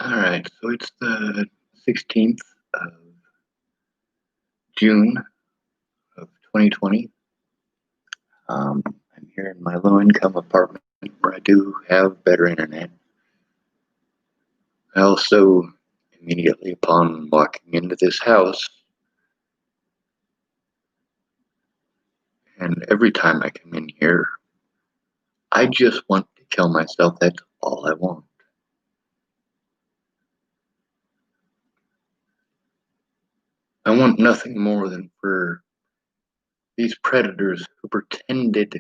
All right, so it's the 16th of June of 2020. I'm here in my low-income apartment where I do have better internet. I also, immediately upon walking into this house, and every time I come in here, I just want to kill myself. That's all I want. I want nothing more than for these predators who pretended to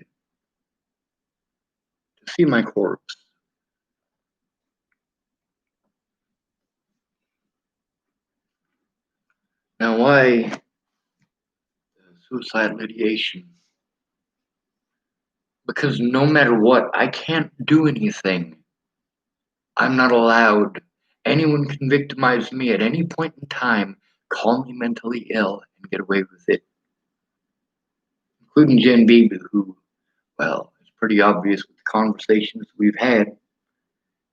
see my corpse. Now, why suicide litigation? Because no matter what, I can't do anything. I'm not allowed. Anyone can victimize me at any point in time, call me mentally ill, and get away with it. Including Jen Beebe, who, well, it's pretty obvious with the conversations we've had,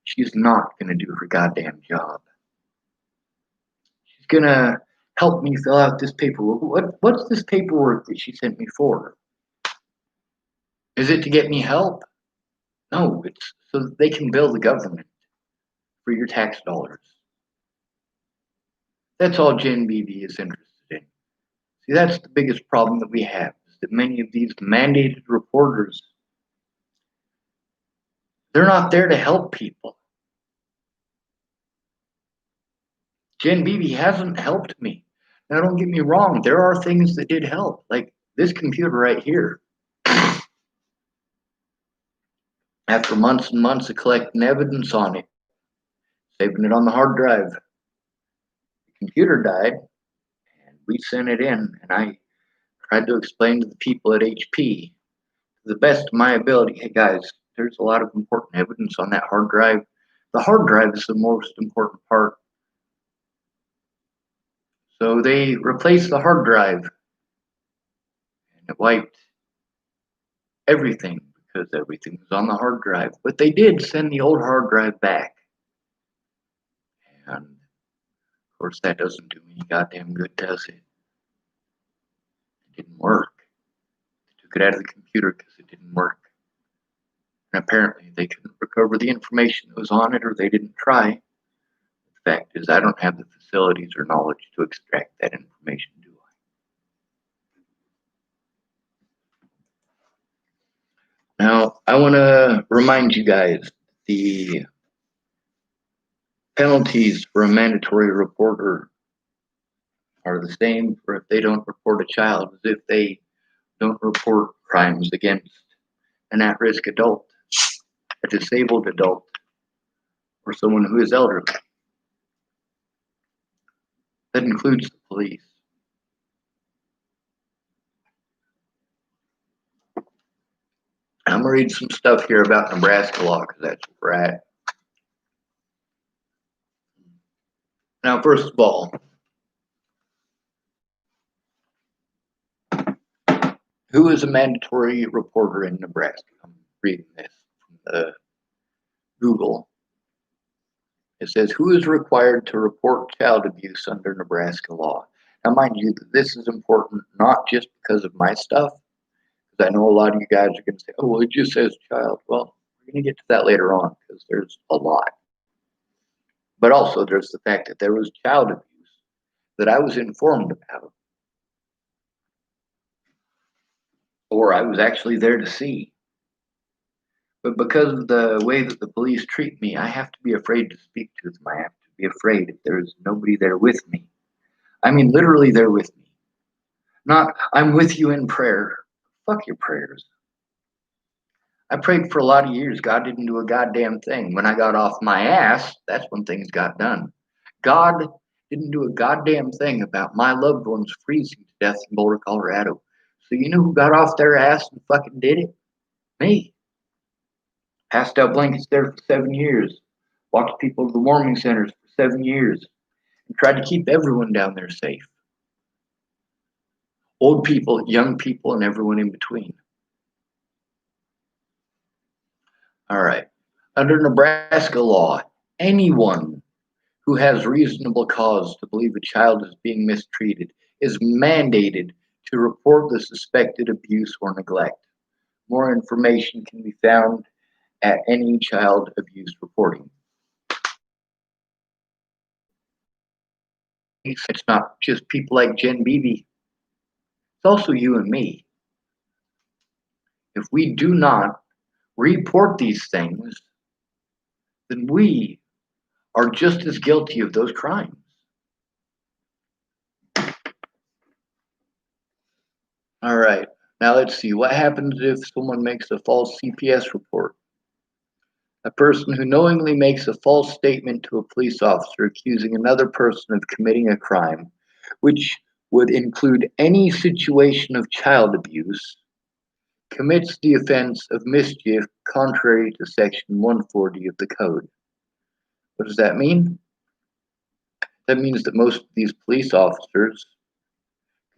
she's not going to do her goddamn job. She's going to help me fill out this paperwork. What's this paperwork that she sent me for? Is it to get me help? No, it's so that they can bill the government for your tax dollars. That's all Jen Beebe is interested in. See, that's the biggest problem that we have, is that many of these mandated reporters, they're not there to help people. Jen Beebe hasn't helped me. Now, don't get me wrong, there are things that did help, like this computer right here. After months and months of collecting evidence on it, saving it on the hard drive, the computer died, and we sent it in, and I tried to explain to the people at HP, to the best of my ability, hey guys, there's a lot of important evidence on that hard drive. The hard drive is the most important part. So they replaced the hard drive, and it wiped everything because everything was on the hard drive. But they did send the old hard drive back. And of course, that doesn't do any goddamn good, does it? It didn't work. They took it out of the computer because it didn't work. And apparently, they couldn't recover the information that was on it, or they didn't try. The fact is, I don't have the facilities or knowledge to extract that information, do I? Now, I want to remind you guys the penalties for a mandatory reporter are the same for if they don't report a child as if they don't report crimes against an at-risk adult, a disabled adult, or someone who is elderly. That includes the police. I'm going to read some stuff here about Nebraska law because that's where we're at. Now, first of all, who is a mandatory reporter in Nebraska? I'm reading this from Google. It says, who is required to report child abuse under Nebraska law? Now, mind you, this is important not just because of my stuff, because I know a lot of you guys are going to say, oh, well, it just says child. Well, we're going to get to that later on because there's a lot. But also, there's the fact that there was child abuse that I was informed about, or I was actually there to see. But because of the way that the police treat me, I have to be afraid to speak to them. I have to be afraid if there's nobody there with me. I mean, literally there with me. Not, I'm with you in prayer. Fuck your prayers. I prayed for a lot of years. God didn't do a goddamn thing. When I got off my ass, that's when things got done. God didn't do a goddamn thing about my loved ones freezing to death in Boulder, Colorado. So you know who got off their ass and fucking did it? Me. Passed out blankets there for 7 years. Walked people to the warming centers for 7 years. And tried to keep everyone down there safe. Old people, young people, and everyone in between. All right. Under Nebraska law, anyone who has reasonable cause to believe a child is being mistreated is mandated to report the suspected abuse or neglect. More information can be found at any child abuse reporting. It's not just people like Jen Beebe, it's also you and me. If we do not report these things, then we are just as guilty of those crimes. All right, now let's see. What happens if someone makes a false CPS report? A person who knowingly makes a false statement to a police officer accusing another person of committing a crime, which would include any situation of child abuse, commits the offense of mischief contrary to Section 140 of the Code. What does that mean? That means that most of these police officers,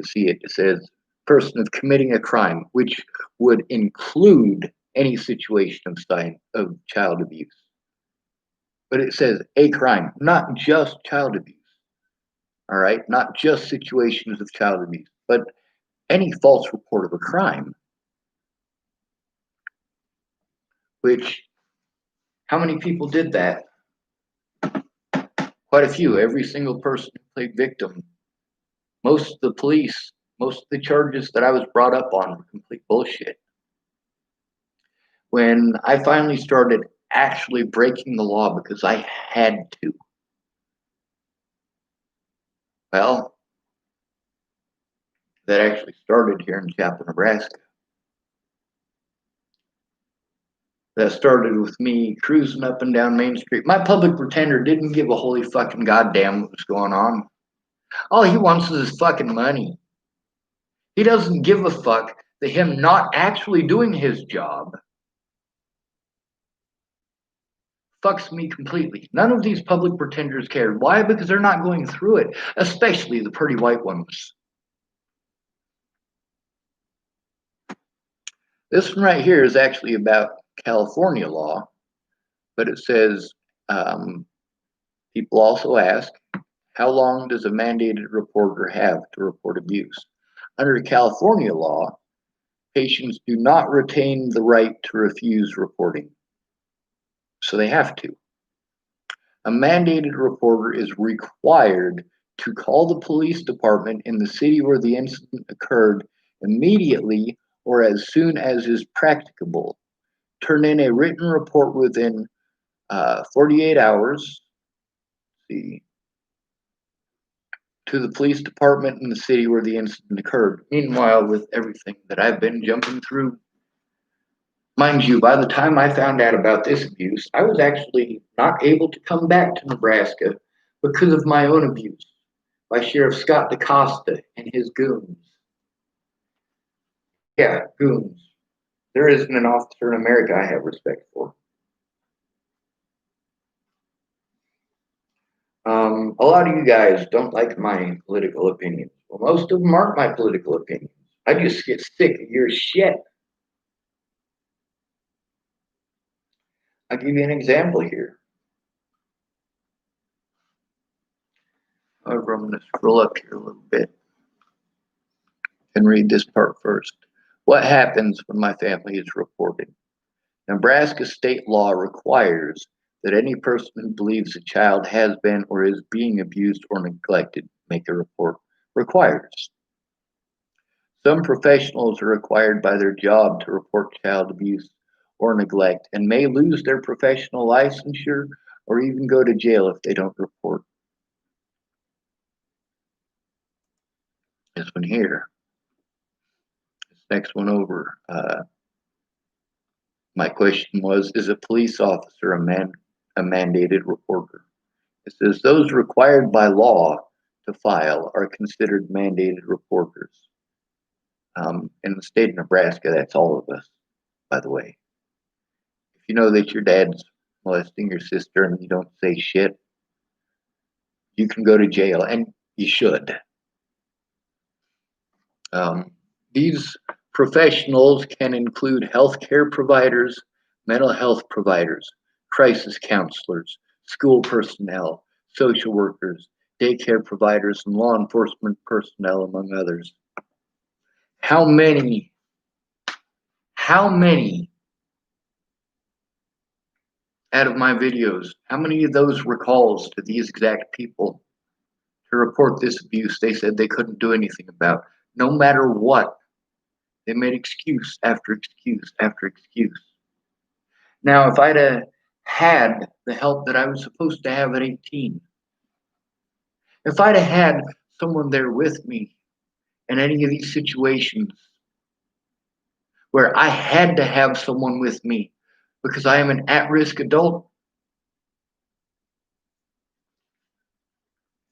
you see it says person of committing a crime, which would include any situation of child abuse. But it says a crime, not just child abuse. All right, not just situations of child abuse, but any false report of a crime. Which, how many people did that? Quite a few. Every single person who played victim. Most of the police, most of the charges that I was brought up on were complete bullshit. When I finally started actually breaking the law because I had to, well, that actually started here in Chapel, Nebraska. That started with me cruising up and down Main Street. My public pretender didn't give a holy fucking goddamn what was going on. All he wants is his fucking money. He doesn't give a fuck that him not actually doing his job fucks me completely. None of these public pretenders cared. Why? Because they're not going through it, especially the pretty white ones. This one right here is actually about California law, but it says people also ask, how long does a mandated reporter have to report abuse? Under California law, patients do not retain the right to refuse reporting, so they have to. A mandated reporter is required to call the police department in the city where the incident occurred immediately or as soon as is practicable. Turn in a written report within 48 hours. See, to the police department in the city where the incident occurred. Meanwhile, with everything that I've been jumping through, mind you, by the time I found out about this abuse, I was actually not able to come back to Nebraska because of my own abuse by Sheriff Scott DaCosta and his goons. Yeah, goons. There isn't an officer in America I have respect for. A lot of you guys don't like my political opinions. Well, most of them aren't my political opinions. I just get sick of your shit. I'll give you an example here. However, I'm going to scroll up here a little bit and read this part first. What happens when my family is reported? Nebraska state law requires that any person who believes a child has been or is being abused or neglected make a report. Requires. Some professionals are required by their job to report child abuse or neglect and may lose their professional licensure or even go to jail if they don't report. This one here. This next one over. My question was, is a police officer a mandated reporter? It says those required by law to file are considered mandated reporters. In the state of Nebraska, that's all of us, by the way. If you know that your dad's molesting your sister and you don't say shit, you can go to jail, and you should. These professionals can include healthcare providers, mental health providers, crisis counselors, school personnel, social workers, daycare providers, and law enforcement personnel, among others. How many out of my videos, how many of those were calls to these exact people to report this abuse they said they couldn't do anything about? No matter what, they made excuse after excuse after excuse. Now, if I'd had the help that I was supposed to have at 18, if I'd had someone there with me in any of these situations where I had to have someone with me because I am an at-risk adult,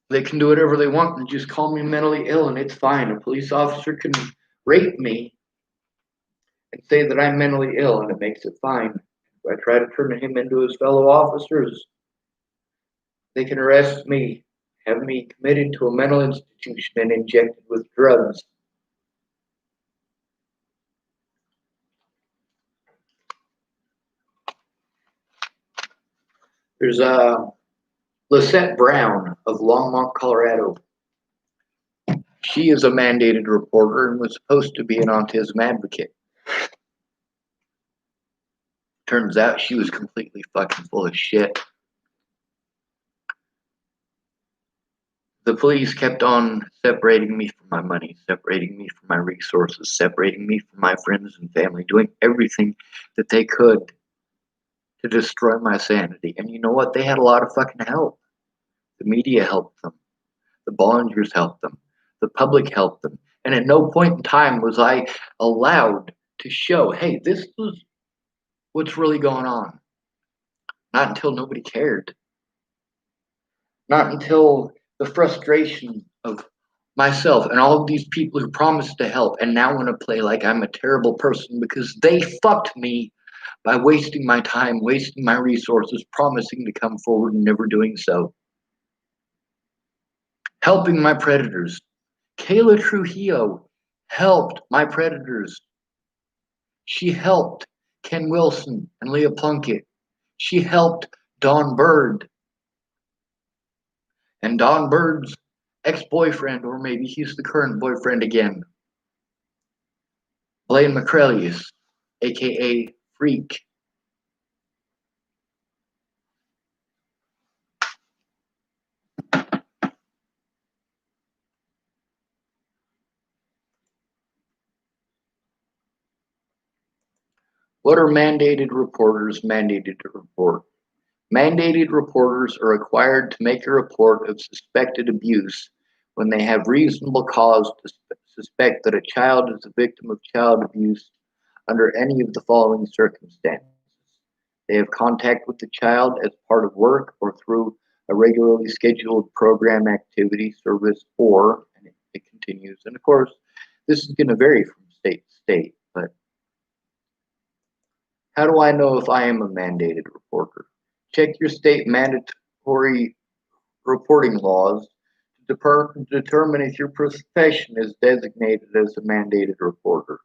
they can do whatever they want and just call me mentally ill, and it's fine. A police officer can rape me and say that I'm mentally ill, and it makes it fine. If I try to turn him into his fellow officers, they can arrest me, have me committed to a mental institution, and injected with drugs. There's Lisette Brown of Longmont, Colorado. She is a mandated reporter and was supposed to be an autism advocate. Turns out she was completely fucking full of shit. The police kept on separating me from my money, separating me from my resources, separating me from my friends and family, doing everything that they could to destroy my sanity. And you know what? They had a lot of fucking help. The media helped them. The volunteers helped them. The public helped them. And at no point in time was I allowed to show, hey, this is what's really going on. Not until nobody cared. Not until the frustration of myself and all of these people who promised to help and now want to play like I'm a terrible person because they fucked me by wasting my time, wasting my resources, promising to come forward and never doing so. Helping my predators. Kayla Trujillo helped my predators. She helped Ken Wilson and Leah Plunkett. She helped Don Bird. And Don Bird's ex-boyfriend, or maybe he's the current boyfriend again, Blaine McCrelius, aka Freak. What are mandated reporters mandated to report? Mandated reporters are required to make a report of suspected abuse when they have reasonable cause to suspect that a child is a victim of child abuse under any of the following circumstances. They have contact with the child as part of work or through a regularly scheduled program, activity, service, or, and it continues. And of course, this is going to vary from state to state, but how do I know if I am a mandated reporter? Check your state mandatory reporting laws to determine if your profession is designated as a mandated reporter.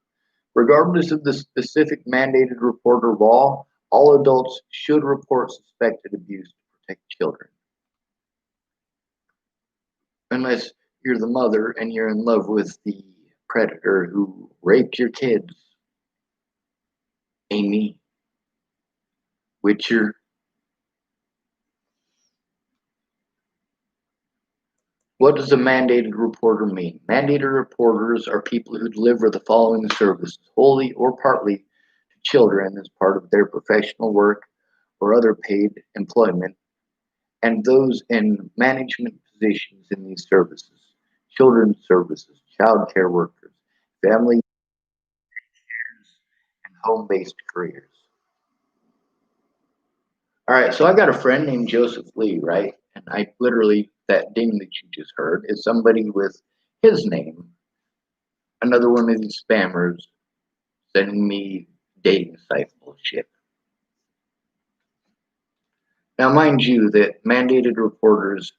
Regardless of the specific mandated reporter law, all adults should report suspected abuse to protect children. Unless you're the mother and you're in love with the predator who raped your kids. Amy, Witcher. What does a mandated reporter mean? Mandated reporters are people who deliver the following services, wholly or partly, to children as part of their professional work or other paid employment, and those in management positions in these services, children's services, child care workers, family and home-based careers. All right, so I've got a friend named Joseph Lee, right? And I literally, that ding that you just heard is somebody with his name. Another one of these spammers sending me dating site bullshit. Now, mind you, that mandated reporters,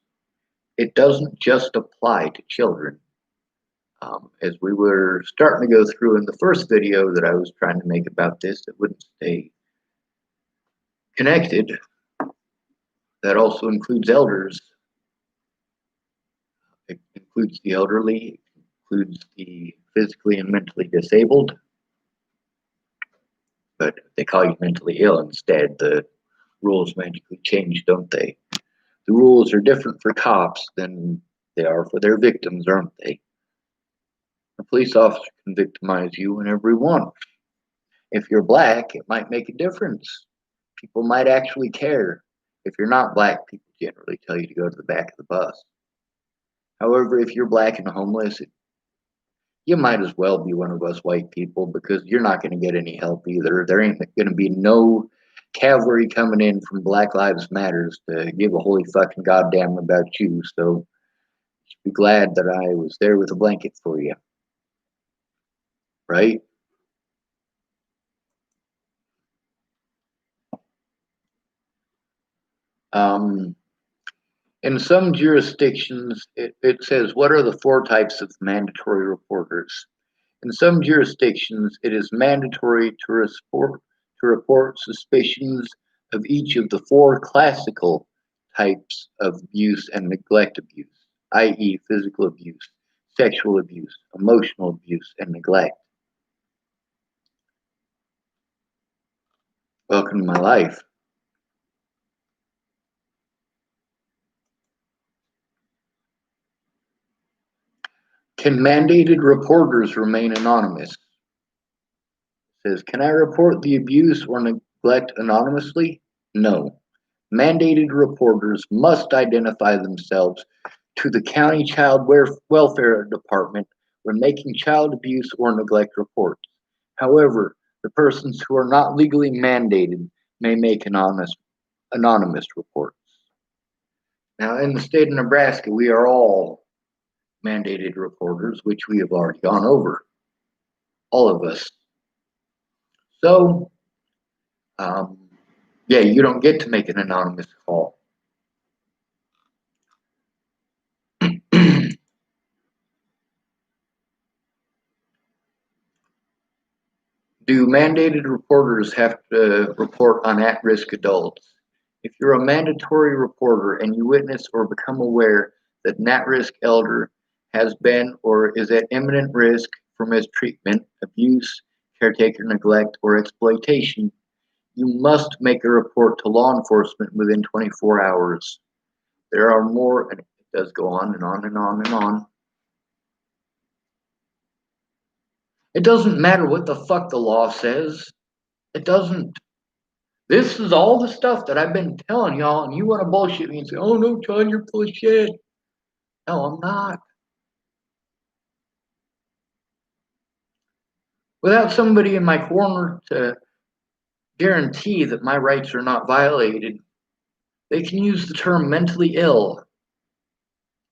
it doesn't just apply to children. As we were starting to go through in the first video that I was trying to make about this, it wouldn't stay connected. That also includes elders It includes the elderly, it includes the physically and mentally disabled, but they call you mentally ill instead. The rules magically change, don't they? The rules are different for cops than they are for their victims, aren't they? A police officer can victimize you whenever he wants. If you're black, it might make a difference. People might actually care. If you're not black, people generally tell you to go to the back of the bus. However, if you're black and homeless, you might as well be one of us white people because you're not going to get any help either. There ain't going to be no cavalry coming in from Black Lives Matters to give a holy fucking goddamn about you. So be glad that I was there with a blanket for you, right? Um, in some jurisdictions, it says, what are the 4 types of mandatory reporters? In some jurisdictions, it is mandatory to report suspicions of each of the 4 classical types of abuse and neglect abuse, i.e., physical abuse, sexual abuse, emotional abuse, and neglect. Welcome to my life. Can mandated reporters remain anonymous? It says, can I report the abuse or neglect anonymously? No. Mandated reporters must identify themselves to the county child welfare department when making child abuse or neglect reports. However, the persons who are not legally mandated may make anonymous reports. Now, in the state of Nebraska, we are all mandated reporters, which we have already gone over, all of us. So, yeah, you don't get to make an anonymous call. Do mandated reporters have to report on at-risk adults? If you're a mandatory reporter and you witness or become aware that an at-risk elder has been or is at imminent risk for mistreatment, abuse, caretaker neglect, or exploitation, you must make a report to law enforcement within 24 hours. There are more, and it does go on and on and on and on. It doesn't matter what the fuck the law says. It doesn't. This is all the stuff that I've been telling y'all, and you want to bullshit me and say, oh no, John, you're full of shit. No, I'm not. Without somebody in my corner to guarantee that my rights are not violated, they can use the term mentally ill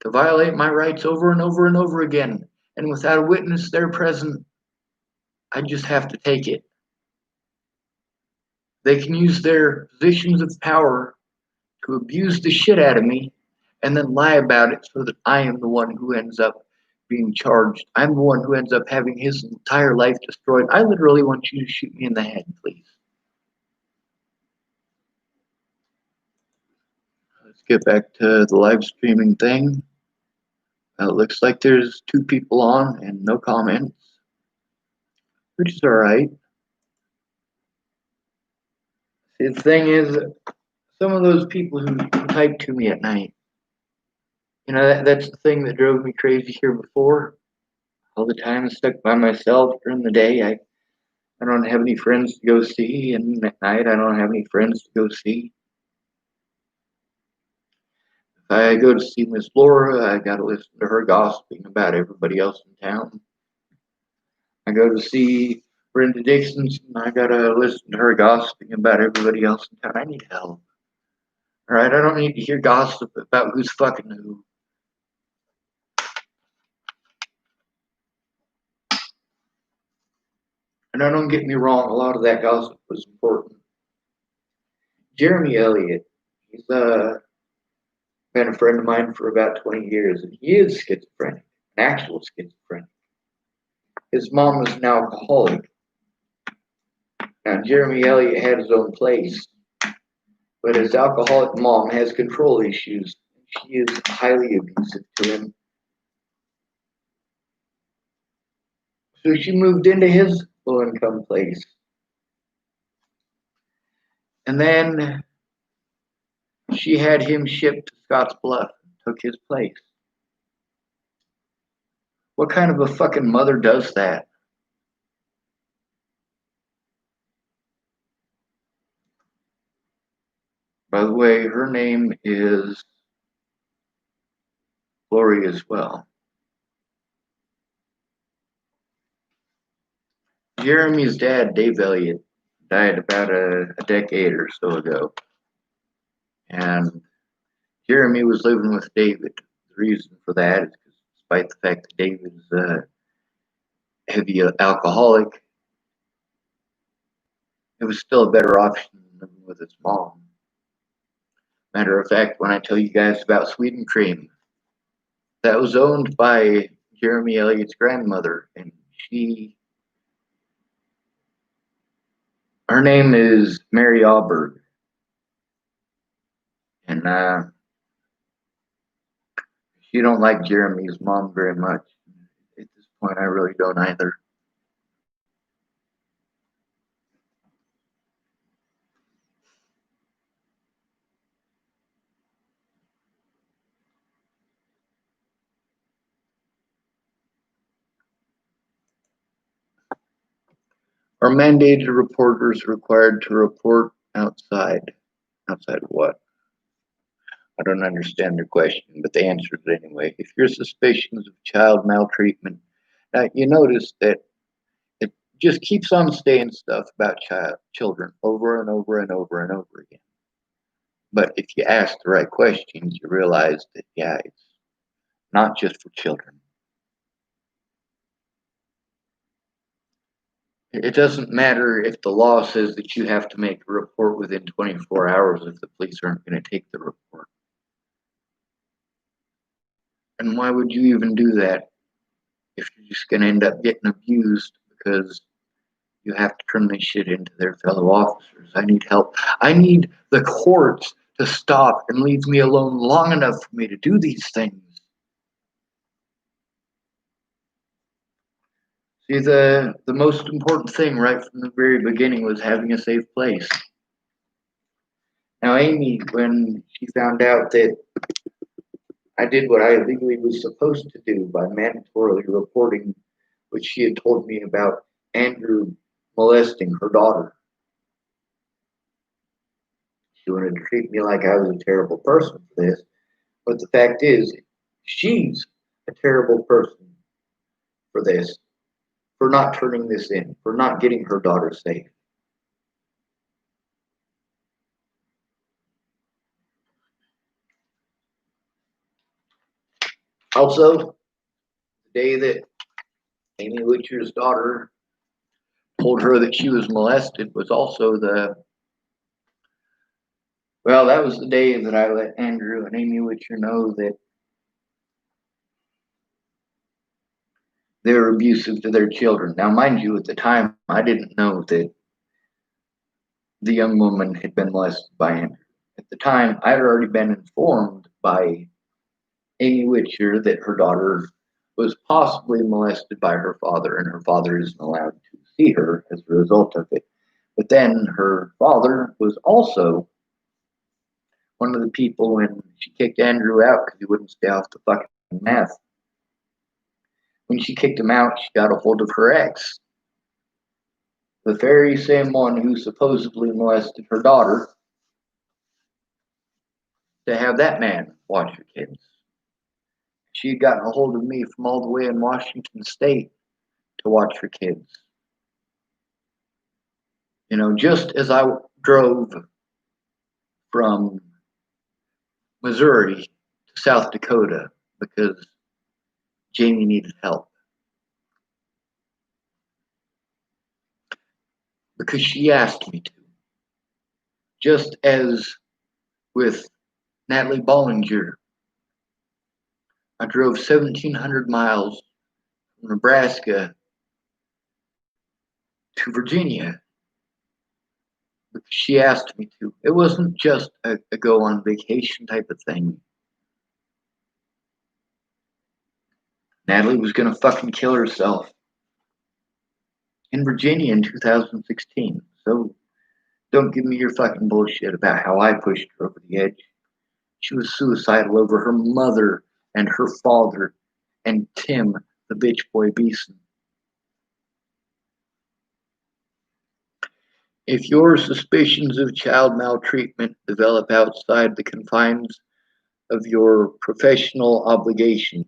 to violate my rights over and over and over again. And without a witness there present, I just have to take it. They can use their positions of power to abuse the shit out of me and then lie about it so that I am the one who ends up being charged. I'm the one who ends up having his entire life destroyed. I literally want you to shoot me in the head, please. Let's get back to the live streaming thing. It looks like there's 2 people on and no comments, which is all right. See, the thing is, some of those people who type to me at night, that's the thing that drove me crazy here before. All the time stuck by myself during the day. I don't have any friends to go see, and at night I don't have any friends to go see. If I go to see Miss Laura, I gotta listen to her gossiping about everybody else in town. I go to see Brenda Dixon, I gotta listen to her gossiping about everybody else in town. I need help. All right, I don't need to hear gossip about who's fucking who. And don't get me wrong, a lot of that gossip was important. Jeremy Elliott, he's been a friend of mine for about 20 years, and he is schizophrenic, an actual schizophrenic. His mom is an alcoholic. Now, Jeremy Elliott had his own place, but his alcoholic mom has control issues. She is highly abusive to him, So she moved into his low income place. And then she had him shipped to Scottsbluff and took his place. What kind of a fucking mother does that? By the way, her name is Glory as well. Jeremy's dad, Dave Elliott, died about a decade or so ago. And Jeremy was living with David. The reason for that is because despite the fact that David is a heavy alcoholic, it was still a better option than living with his mom. Matter of fact, when I tell you guys about Sweden Cream, that was owned by Jeremy Elliott's grandmother, and her name is Mary Alberg, and she don't like Jeremy's mom very much. At this point, I really don't either. Are mandated reporters required to report outside? Outside of what? I don't understand their question, but they answered it anyway. If you're suspicions of child maltreatment, now you notice that it just keeps on saying stuff about children over and over and over and over again. But if you ask the right questions, you realize that, yeah, it's not just for children. It doesn't matter if the law says that you have to make a report within 24 hours if the police aren't going to take the report. And why would you even do that if you're just going to end up getting abused because you have to turn this shit into their fellow officers? I need help. I need the courts to stop and leave me alone long enough for me to do these things. See, the most important thing right from the very beginning was having a safe place. Now, Amy, when she found out that I did what I legally was supposed to do by mandatorily reporting what she had told me about Andrew molesting her daughter, she wanted to treat me like I was a terrible person for this. But the fact is, she's a terrible person for this, for not turning this in, for not getting her daughter safe. Also, the day that Amy Witcher's daughter told her that she was molested was also that was the day that I let Andrew and Amy Witcher know that they were abusive to their children. Now, mind you, at the time, I didn't know that the young woman had been molested by Andrew. At the time, I had already been informed by Amy Witcher that her daughter was possibly molested by her father, and her father isn't allowed to see her as a result of it. But then her father was also one of the people when she kicked Andrew out because he wouldn't stay off the fucking meth. When she kicked him out, she got a hold of her ex, the very same one who supposedly molested her daughter, to have that man watch her kids. She had gotten a hold of me from all the way in Washington State to watch her kids. You know, just as I drove from Missouri to South Dakota because Jamie needed help. Because she asked me to. Just as with Natalie Bollinger, I drove 1,700 miles from Nebraska to Virginia because she asked me to. It wasn't just a go on vacation type of thing. Natalie was going to fucking kill herself in Virginia in 2016. So don't give me your fucking bullshit about how I pushed her over the edge. She was suicidal over her mother and her father and Tim, the bitch boy Beeson. If your suspicions of child maltreatment develop outside the confines of your professional obligations,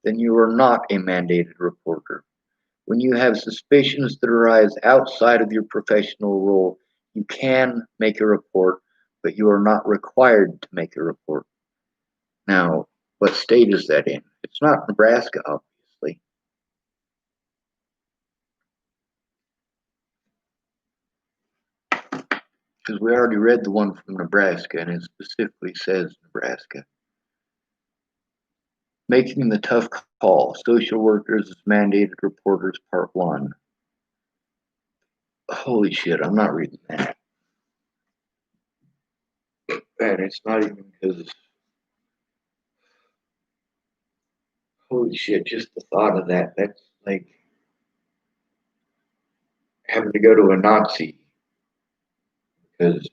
then you are not a mandated reporter. When you have suspicions that arise outside of your professional role, you can make a report, but you are not required to make a report. Now, what state is that in? It's not Nebraska, obviously. Because we already read the one from Nebraska, and it specifically says Nebraska. Making the tough call. Social workers as mandated reporters, part 1. Holy shit, I'm not reading that. And it's not even because. Holy shit, just the thought of that. That's like having to go to a Nazi because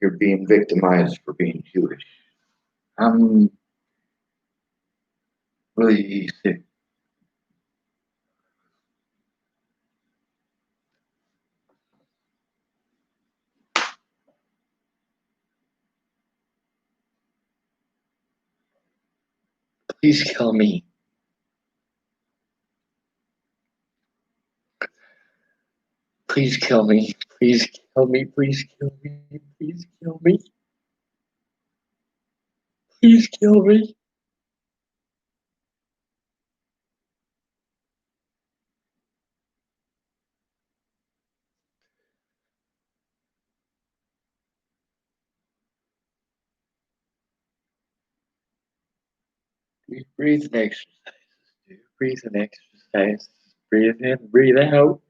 you're being victimized for being Jewish. I'm really sick. Please kill me. Please kill me. Please kill me. Please kill me. Please kill me. Please kill me. Do breathing exercises. Do breathing exercises. Breathe in, breathe out.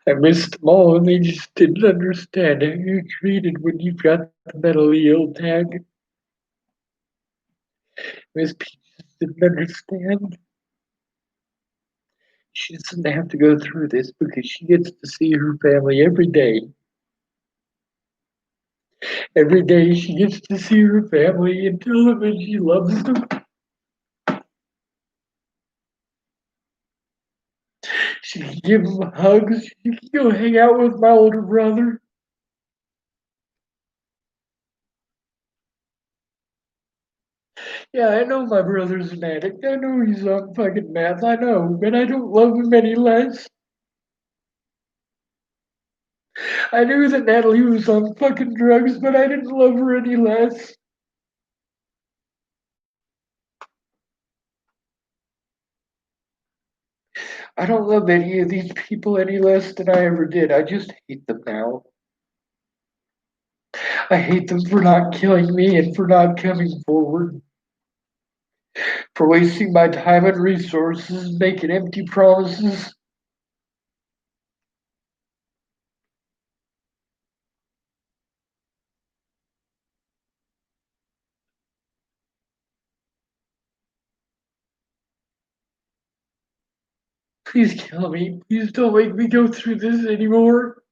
I missed them all and they just didn't understand how you're treated when you've got the mentally ill tag. Miss Peaches didn't understand. She doesn't have to go through this because she gets to see her family every day. Every day she gets to see her family and tell them that she loves them. She can give them hugs. She can go hang out with my older brother. Yeah, I know my brother's an addict. I know he's on fucking meth. I know, but I don't love him any less. I knew that Natalie was on fucking drugs, but I didn't love her any less. I don't love any of these people any less than I ever did. I just hate them now. I hate them for not killing me and for not coming forward. For wasting my time and resources, making empty promises. Please kill me. Please don't make me go through this anymore.